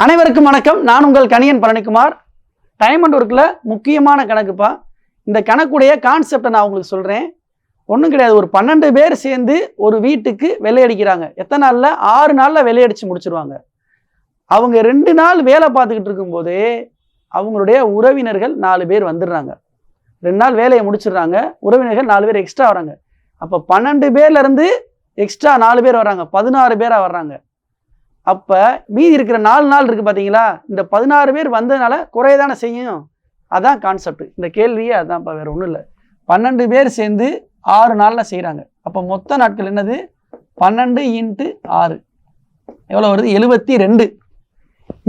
அனைவருக்கும் வணக்கம். நான் உங்கள் கணியன் பழனிக்குமார். டைம் அண்ட் ஒர்க்கில் முக்கியமான கணக்குப்பா. இந்த கணக்குடைய கான்செப்டை நான் உங்களுக்கு சொல்கிறேன். ஒன்றும் கிடையாது. ஒரு 12 பேர் சேர்ந்து ஒரு வீட்டுக்கு வெள்ளையடிக்கிறாங்க. எத்தனை நாளில்? 6 நாளில் வெள்ளையடிச்சு முடிச்சிருவாங்க. அவங்க 2 நாள் வேலை பார்த்துக்கிட்டு இருக்கும்போது அவங்களுடைய உறவினர்கள் 4 பேர் வந்துடுறாங்க. 2 நாள் வேலையை முடிச்சிடுறாங்க. உறவினர்கள் 4 பேர் எக்ஸ்ட்ரா வராங்க. அப்போ 12 பேர்லேருந்து எக்ஸ்ட்ரா 4 பேர் வர்றாங்க. 16 பேராக வர்றாங்க. அப்போ மீதி இருக்கிற 4 நாள் இருக்குது பார்த்தீங்களா? இந்த 16 பேர் வந்ததுனால குறையதானே செய்யும். அதான் கான்செப்ட். இந்த கேள்வியே அதான்ப்பா, வேறு ஒன்றும் இல்லை. 12 பேர் சேர்ந்து 6 நாளில் செய்கிறாங்க. அப்போ மொத்த நாட்கள் என்னது? 12 × 6 எவ்வளோ வருது? 72.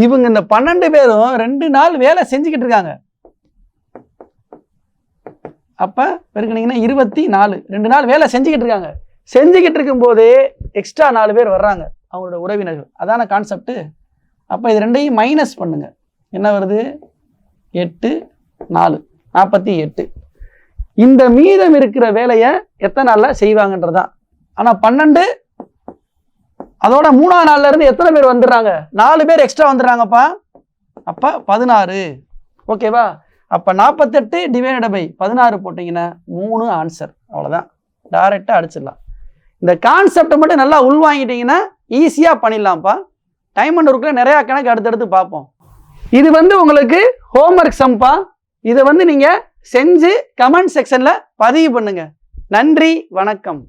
இவங்க இந்த 12 பேரும் 2 நாள் வேலை செஞ்சுக்கிட்டு இருக்காங்க. அப்போ பெருக்கினீங்கன்னா 24. 2 நாள் வேலை செஞ்சுக்கிட்டு இருக்காங்க. செஞ்சுக்கிட்டு இருக்கும்போதே எக்ஸ்ட்ரா 4 பேர் வர்றாங்க, அவங்களோட உறவினர்கள். அதான கான்செப்ட். அப்போ இது ரெண்டையும் மைனஸ் பண்ணுங்க. என்ன வருது? 8 4 48. இந்த மீதம் இருக்கிற வேலையை எத்தனை நாளில் செய்வாங்கன்றதான். ஆனால் 12 அதோட 3ஆம் நாள்ல இருந்து எத்தனை பேர் வந்துடுறாங்க? 4 பேர் எக்ஸ்ட்ரா வந்துடுறாங்கப்பா. அப்போ 16. ஓகேவா? அப்போ 48 ÷ 16 போட்டிங்கன்னா 3 ஆன்சர். அவ்வளோதான். டைரெக்டாக அடிச்சிடலாம். இந்த கான்செப்டை மட்டும் நல்லா உள்வாங்கிட்டீங்கன்னா ஈஸியாக பண்ணிடலாம்ப்பா. டைம் அண்ட் ஒர்க்கில் நிறையா கணக்கு அடுத்தடுத்து பார்ப்போம். இது உங்களுக்கு ஹோம்ஒர்க் சம்பா. இதை நீங்கள் செஞ்சு கமெண்ட் செக்ஷனில் பதிவு பண்ணுங்கள். நன்றி, வணக்கம்.